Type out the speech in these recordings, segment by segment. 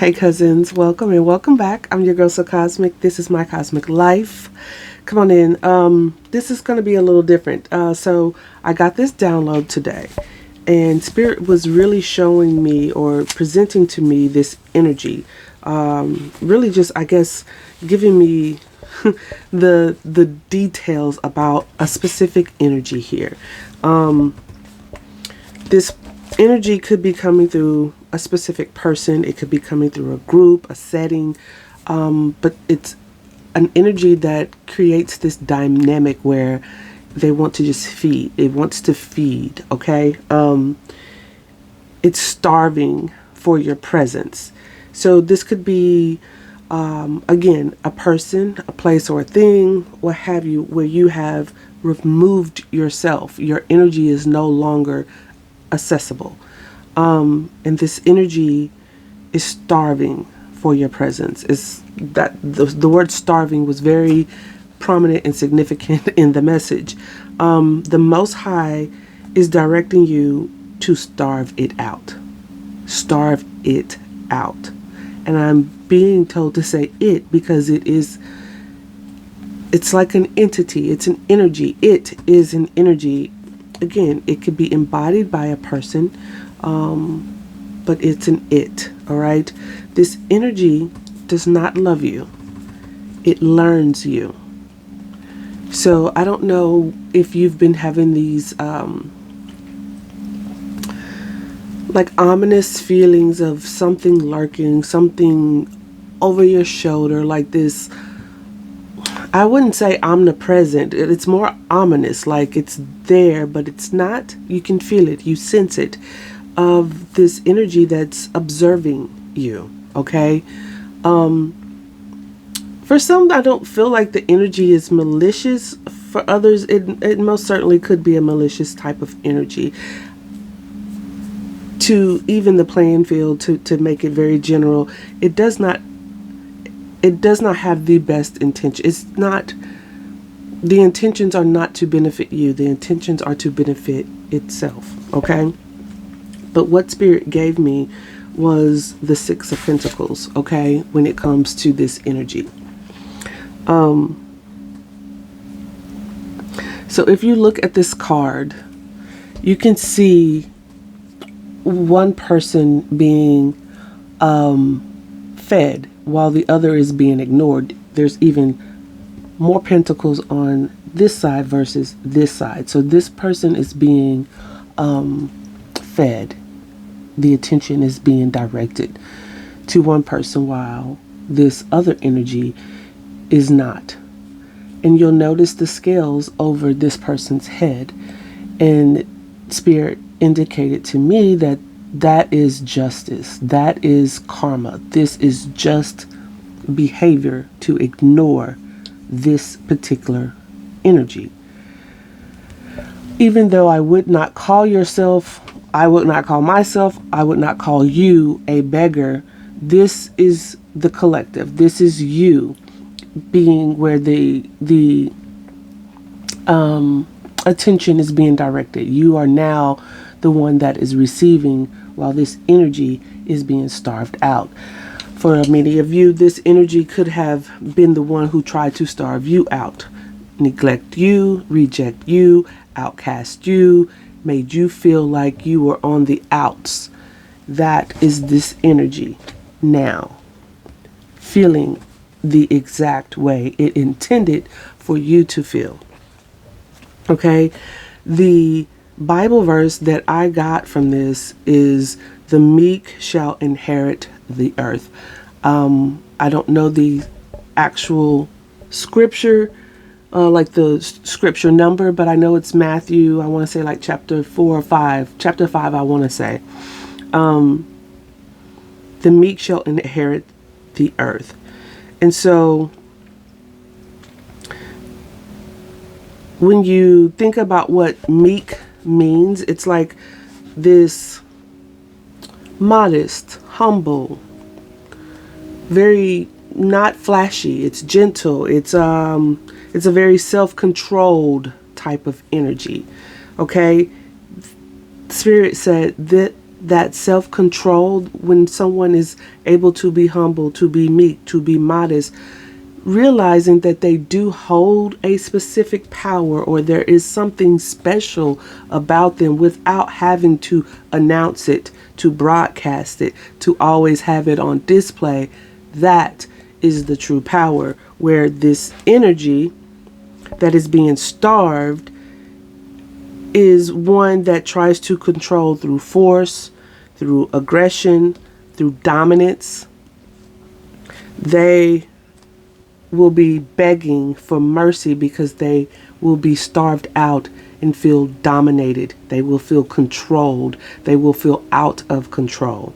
Hey cousins, welcome and welcome back. I'm your girl so cosmic. This is my cosmic life. Come on in. This is going to be a little different. So I got this download today, and Spirit was really showing me or presenting to me this energy. Really, just I guess giving me the details about a specific energy here. This energy could be coming through a specific person. It could be coming through a group, a setting, but it's an energy that creates this dynamic where they want to just feed. It wants to feed, okay? It's starving for your presence. So this could be, again, a person, a place, or a thing, what have you, where you have removed yourself. Your energy is no longer accessible. And this energy is starving for your presence. Is that the word starving was very prominent and significant in the message. The Most High is directing you to starve it out. Starve it out. And I'm being told to say it because it's like an entity. It's an energy. It is an energy. Again, it could be embodied by a person, but it's an it, all right? This energy does not love you. It learns you. So I don't know if you've been having these like ominous feelings of something lurking, something over your shoulder, like this. I wouldn't say omnipresent. It's more ominous, like it's there, but it's not. You can feel it. You sense it, of this energy that's observing you, okay? For some, I don't feel like the energy is malicious. For others, it most certainly could be a malicious type of energy. To even the playing field, to make it very general, it does not have the best intention. It's not, the intentions are not to benefit you. The intentions are to benefit itself, okay? But what Spirit gave me was the Six of Pentacles, okay, when it comes to this energy. So if you look at this card, you can see one person being fed while the other is being ignored. There's even more pentacles on this side versus this side. So this person is being fed. The attention is being directed to one person while this other energy is not. And you'll notice the scales over this person's head. And Spirit indicated to me that that is justice. That is karma. This is just behavior to ignore this particular energy. Even though I would not call myself, I would not call you a beggar. This is the collective. This is you being where the attention is being directed. You are now the one that is receiving while this energy is being starved out. For many of you, this energy could have been the one who tried to starve you out, neglect you, reject you, outcast you, made you feel like you were on the outs. That is this energy now, feeling the exact way it intended for you to feel. Okay? The Bible verse that I got from this is, the meek shall inherit the earth. I don't know the actual scripture, like the scripture number, but I know it's Matthew, I want to say like chapter 4 or 5. Chapter 5, I want to say. The meek shall inherit the earth. And so when you think about what meek means, it's like this modest, humble, very not flashy. It's gentle. It's a very self-controlled type of energy. Okay? Spirit said that that self-control, when someone is able to be humble, to be meek, to be modest, realizing that they do hold a specific power, or there is something special about them, without having to announce it, to broadcast it, to always have it on display. That is the true power, where this energy that is being starved is one that tries to control through force, through aggression, through dominance. They will be begging for mercy because they will be starved out and feel dominated. They will feel controlled. They will feel out of control.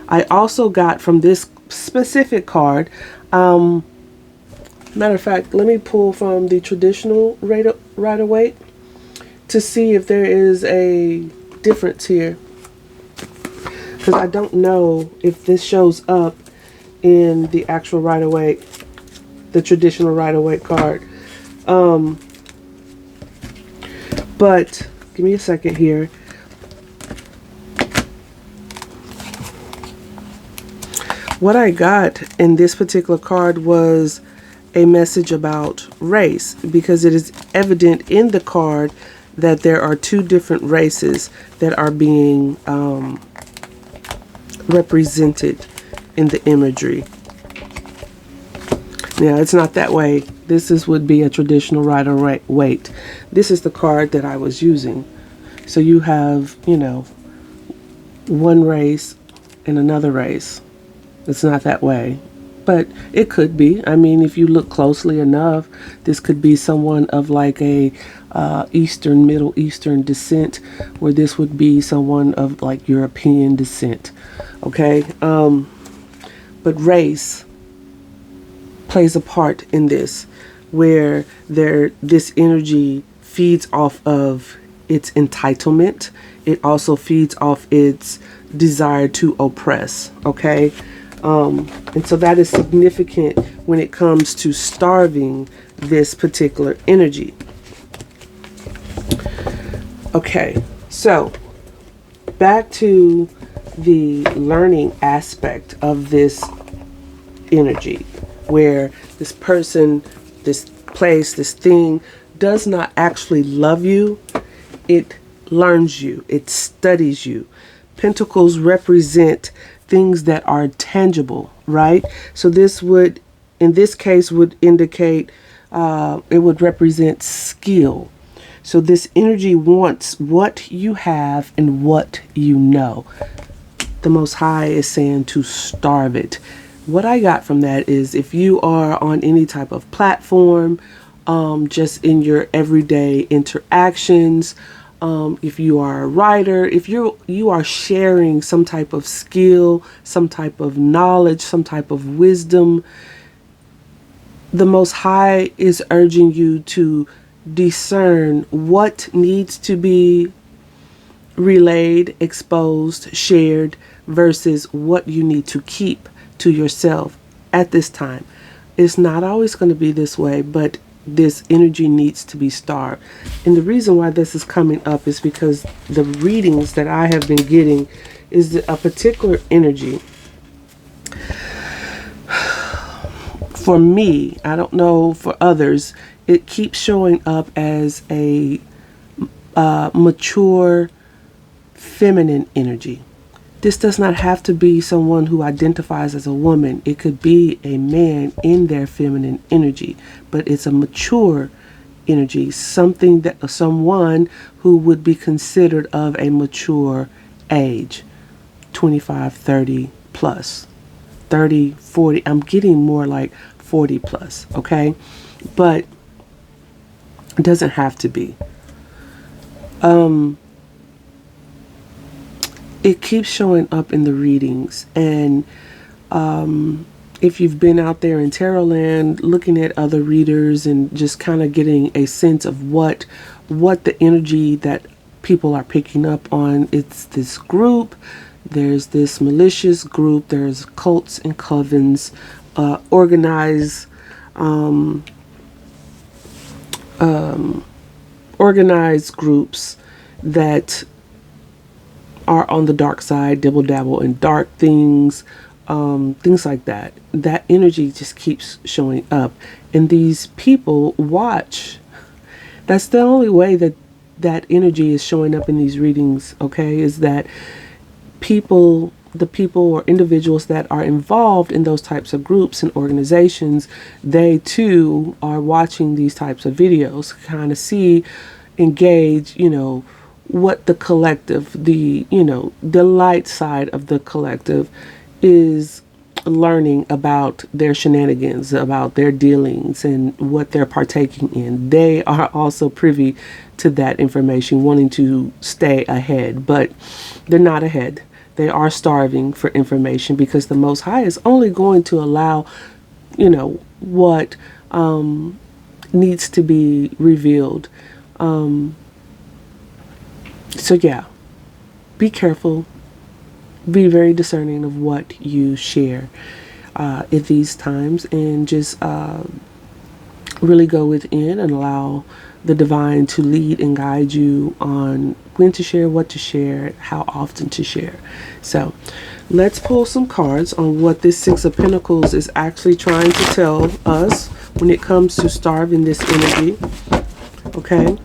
I also got from this specific card, matter of fact, let me pull from the traditional Rider-Waite to see if there is a difference here, because I don't know if this shows up in the actual Rider-Waite, the traditional Rider-Waite card. But give me a second here. What I got in this particular card was a message about race, because it is evident in the card that there are two different races that are being represented in the imagery. Now, it's not that way. Would be a traditional Rider-Waite. This is the card that I was using. So you have, one race and another race. It's not that way, but it could be. I mean, if you look closely enough, this could be someone of like a Middle Eastern descent, where this would be someone of like European descent. Okay, but race plays a part in this, where this energy feeds off of its entitlement. It also feeds off its desire to oppress. Okay. And so that is significant when it comes to starving this particular energy. Okay, so back to the learning aspect of this energy, where this person, this place, this thing does not actually love you. It learns you. It studies you. Pentacles represent things that are tangible, right? So this would, in this case, would indicate, it would represent skill. So this energy wants what you have and what you know. The Most High is saying to starve it. What I got from that is, if you are on any type of platform, just in your everyday interactions, if you are a writer, if you are sharing some type of skill, some type of knowledge, some type of wisdom, the Most High is urging you to discern what needs to be relayed, exposed, shared, versus what you need to keep to yourself at this time. It's not always going to be this way, but this energy needs to be starved. And the reason why this is coming up is because the readings that I have been getting is a particular energy. For me, I don't know for others, it keeps showing up as a mature feminine energy. This does not have to be someone who identifies as a woman. It could be a man in their feminine energy, but it's a mature energy, someone who would be considered of a mature age, 25, 30 plus, 30, 40. I'm getting more like 40 plus, okay? But it doesn't have to be. It keeps showing up in the readings, and if you've been out there in tarot land looking at other readers and just kind of getting a sense of what the energy that people are picking up on, it's this group, there's this malicious group, there's cults and covens, organized groups that are on the dark side, dibble dabble in dark things, things like that. That energy just keeps showing up. And these people watch. That's the only way that that energy is showing up in these readings, okay? Is that the people or individuals that are involved in those types of groups and organizations, they too are watching these types of videos, kind of see, engage, what the collective, the light side of the collective is learning about their shenanigans, about their dealings, and what they're partaking in. They are also privy to that information, wanting to stay ahead, but they're not ahead. They are starving for information because the Most High is only going to allow, what needs to be revealed. So, yeah, be careful. Be very discerning of what you share at these times, and just really go within and allow the divine to lead and guide you on when to share, what to share, how often to share. So let's pull some cards on what this Six of Pentacles is actually trying to tell us when it comes to starving this energy. Okay.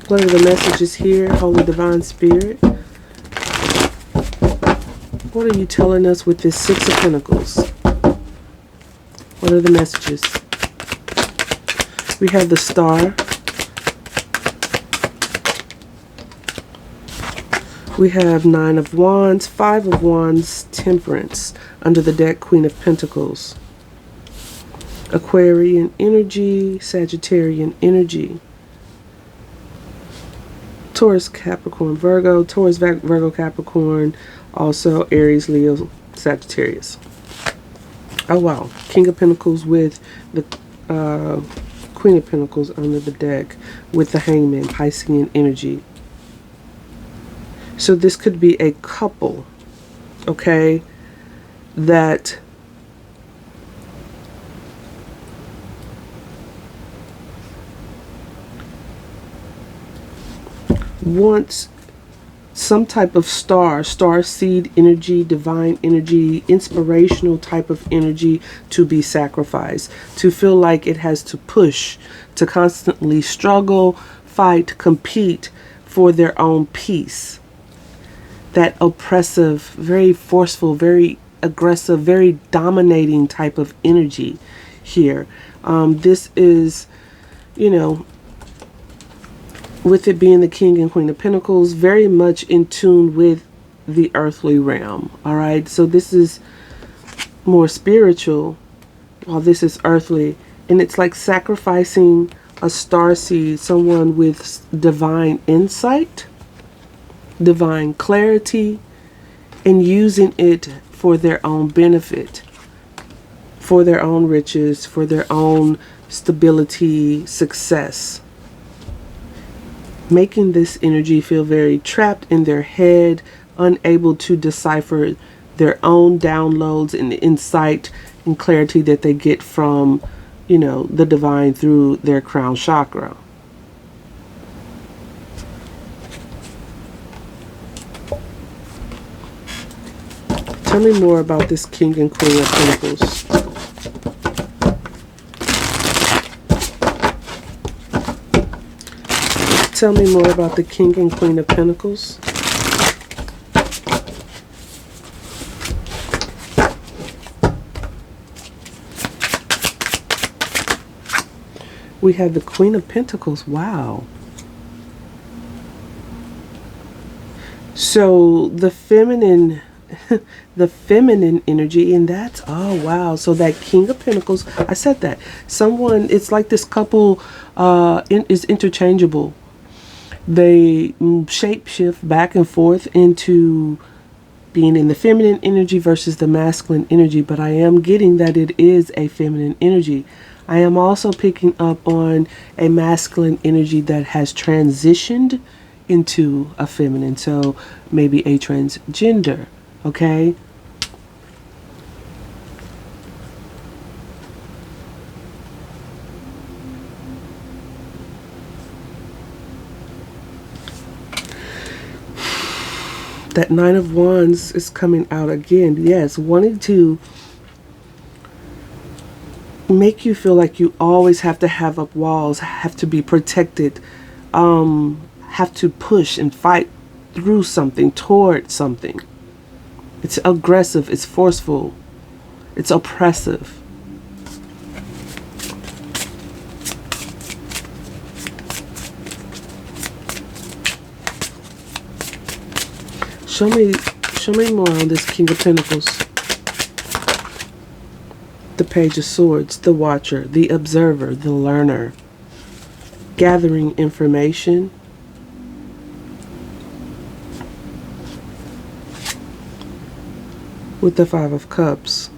What are the messages here, Holy Divine Spirit? What are you telling us with this Six of Pentacles? What are the messages? We have the Star. We have Nine of Wands, Five of Wands, Temperance. Under the deck, Queen of Pentacles. Aquarian energy, Sagittarian energy. Taurus, Capricorn, Virgo, Taurus, Virgo, Capricorn, also Aries, Leo, Sagittarius. Oh, wow. King of Pentacles with the Queen of Pentacles under the deck with the Hangman, Piscean energy. So this could be a couple, okay, that wants some type of starseed energy, divine energy, inspirational type of energy to be sacrificed, to feel like it has to push, to constantly struggle, fight, compete for their own peace. That oppressive, very forceful, very aggressive, very dominating type of energy here. This is, with it being the King and Queen of Pentacles, very much in tune with the earthly realm. All right. So this is more spiritual while this is earthly. And it's like sacrificing a starseed, someone with divine insight, divine clarity, and using it for their own benefit, for their own riches, for their own stability, success. Making this energy feel very trapped in their head, unable to decipher their own downloads and insight and clarity that they get from, the divine through their crown chakra. Tell me more about this King and Queen of Pentacles. Tell me more about the King and Queen of Pentacles. We have the Queen of Pentacles. Wow. So the feminine energy, and that's, oh wow. So that King of Pentacles, I said that. Someone, it's like this couple is interchangeable. They shape shift back and forth into being in the feminine energy versus the masculine energy, but I am getting that it is a feminine energy. I am also picking up on a masculine energy that has transitioned into a feminine, so maybe a transgender, okay? That Nine of Wands is coming out again. Yes, wanting to make you feel like you always have to have up walls, have to be protected, have to push and fight through something, toward something. It's aggressive, it's forceful, it's oppressive. Show me more on this King of Pentacles. The Page of Swords, the Watcher, the Observer, the Learner. Gathering information. With the Five of Cups.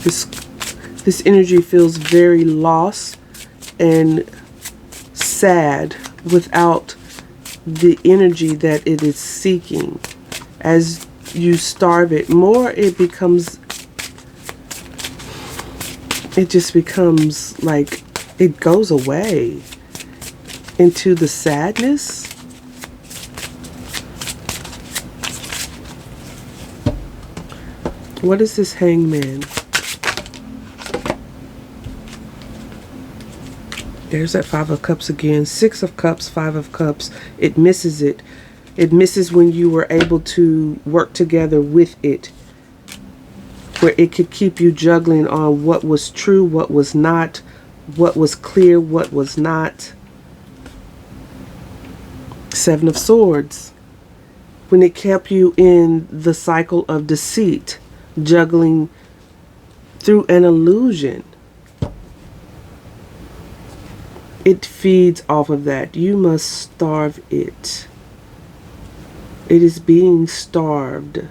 This energy feels very lost and sad without the energy that it is seeking. As you starve it more, it just becomes like it goes away into the sadness. What is this Hangman? There's that Five of Cups again. Six of Cups, Five of Cups. It misses it. It misses when you were able to work together with it, where it could keep you juggling on what was true, what was not, what was clear, what was not. Seven of Swords. When it kept you in the cycle of deceit, juggling through an illusion. It feeds off of that. You must starve it. It is being starved.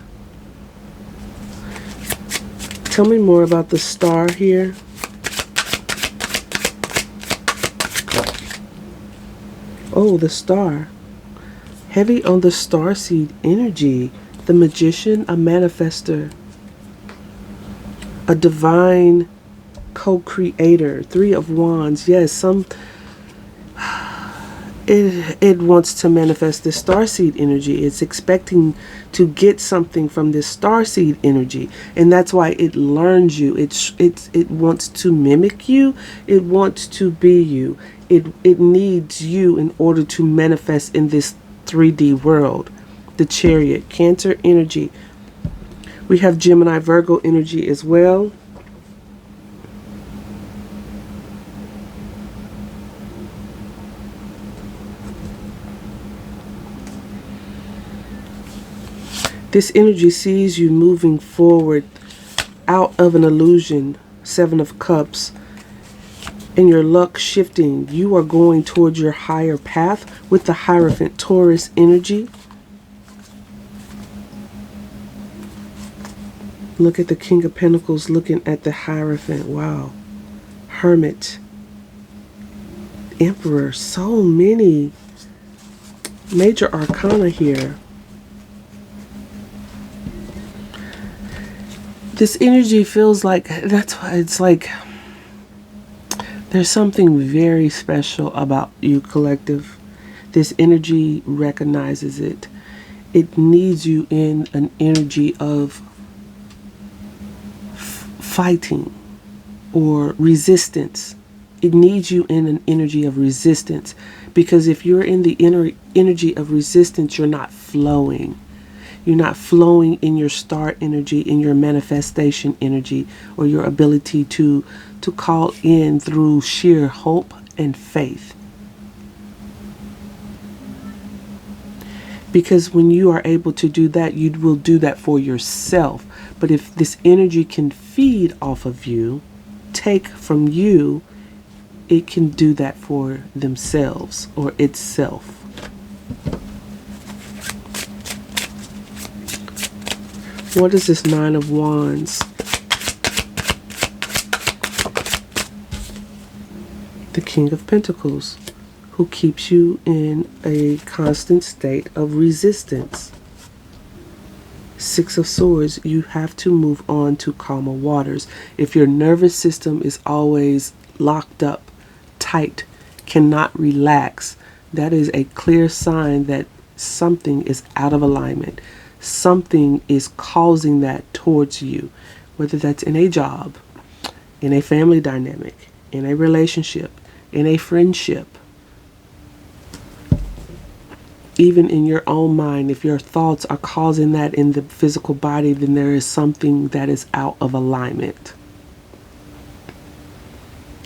Tell me more about the star here. Oh, the star. Heavy on the starseed energy. The Magician, a manifester. A divine co-creator. Three of Wands. Yes, it wants to manifest this starseed energy. It's expecting to get something from this starseed energy, and that's why it learns you. It wants to mimic you. It wants to be you. It needs you in order to manifest in this 3D world. The Chariot, Cancer energy. We have Gemini, Virgo energy as well. This energy sees you moving forward out of an illusion, Seven of Cups, and your luck shifting. You are going towards your higher path with the Hierophant, Taurus energy. Look at the King of Pentacles looking at the Hierophant. Wow. Hermit. Emperor. So many major arcana here. This energy feels like, that's why it's like there's something very special about you, collective. This energy recognizes it. It needs you in an energy of fighting or resistance. It needs you in an energy of resistance, because if you're in the energy of resistance, you're not flowing. You're not flowing in your star energy, in your manifestation energy, or your ability to call in through sheer hope and faith. Because when you are able to do that, you will do that for yourself. But if this energy can feed off of you, take from you, it can do that for themselves or itself. What is this Nine of Wands? The King of Pentacles, who keeps you in a constant state of resistance. Six of Swords, you have to move on to calmer waters. If your nervous system is always locked up, tight, cannot relax, that is a clear sign that something is out of alignment. Something is causing that towards you, whether that's in a job, in a family dynamic, in a relationship, in a friendship, even in your own mind. If your thoughts are causing that in the physical body, then there is something that is out of alignment.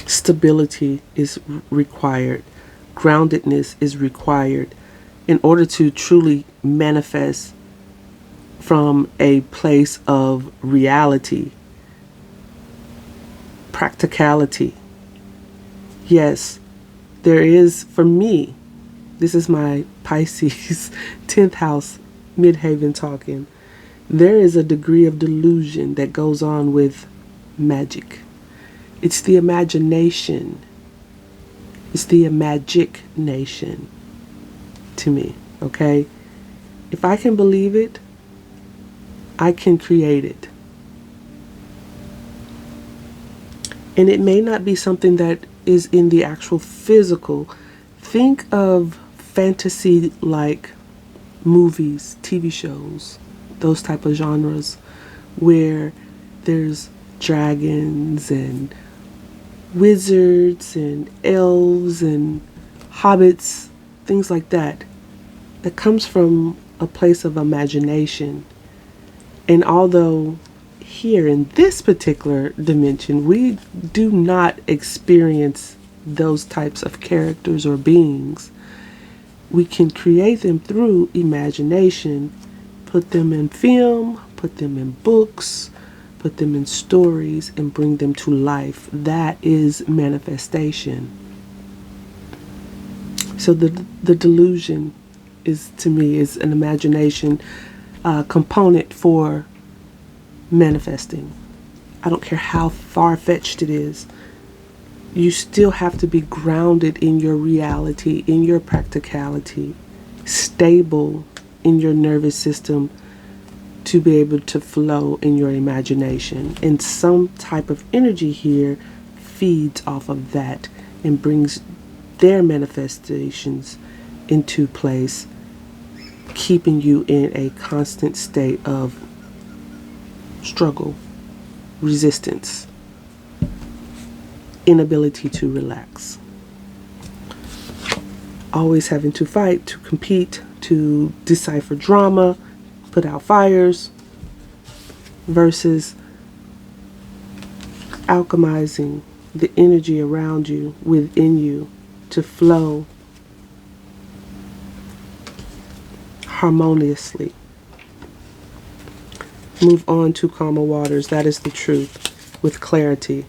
Stability is required. Groundedness is required in order to truly manifest from a place of reality, practicality. Yes, there is, for me, this is my Pisces 10th house midhaven talking. There is a degree of delusion that goes on with magic. It's the imagination. It's the magic nation to me, okay? If I can believe it, I can create it. And it may not be something that is in the actual physical. Think of fantasy like movies, TV shows, those type of genres where there's dragons and wizards and elves and hobbits, things like that. That comes from a place of imagination. And although here in this particular dimension, we do not experience those types of characters or beings, we can create them through imagination, put them in film, put them in books, put them in stories, and bring them to life. That is manifestation. So the delusion is, to me, is an imagination component for manifesting. I don't care how far-fetched it is. You still have to be grounded in your reality, in your practicality, stable in your nervous system to be able to flow in your imagination. And some type of energy here feeds off of that and brings their manifestations into place, keeping you in a constant state of struggle, resistance, inability to relax. Always having to fight, to compete, to decipher drama, put out fires, versus alchemizing the energy around you, within you, to flow harmoniously. Move on to calmer waters. That is the truth, with clarity.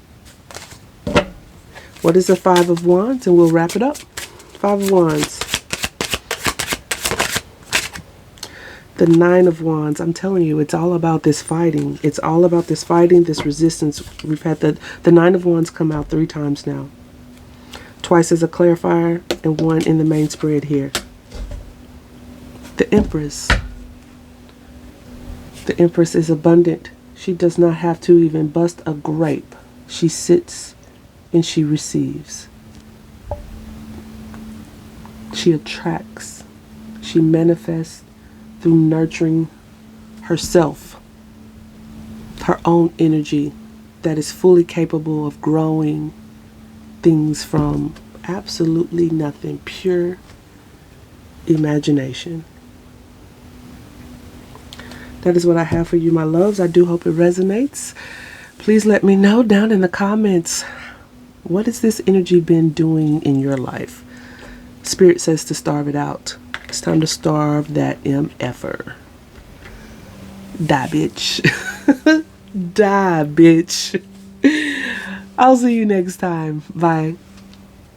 What is the Five of Wands? And we'll wrap it up. Five of Wands. The Nine of Wands. I'm telling you, it's all about this fighting. It's all about this fighting, this resistance. We've had the Nine of Wands come out 3 times now. Twice as a clarifier and 1 in the main spread here. The Empress. The Empress is abundant. She does not have to even bust a grape. She sits and she receives. She attracts. She manifests through nurturing herself, her own energy that is fully capable of growing things from absolutely nothing, pure imagination. That is what I have for you, my loves. I do hope it resonates. Please let me know down in the comments, what has this energy been doing in your life? Spirit says to starve it out. It's time to starve that MFer. Die, bitch. Die, bitch. I'll see you next time. Bye.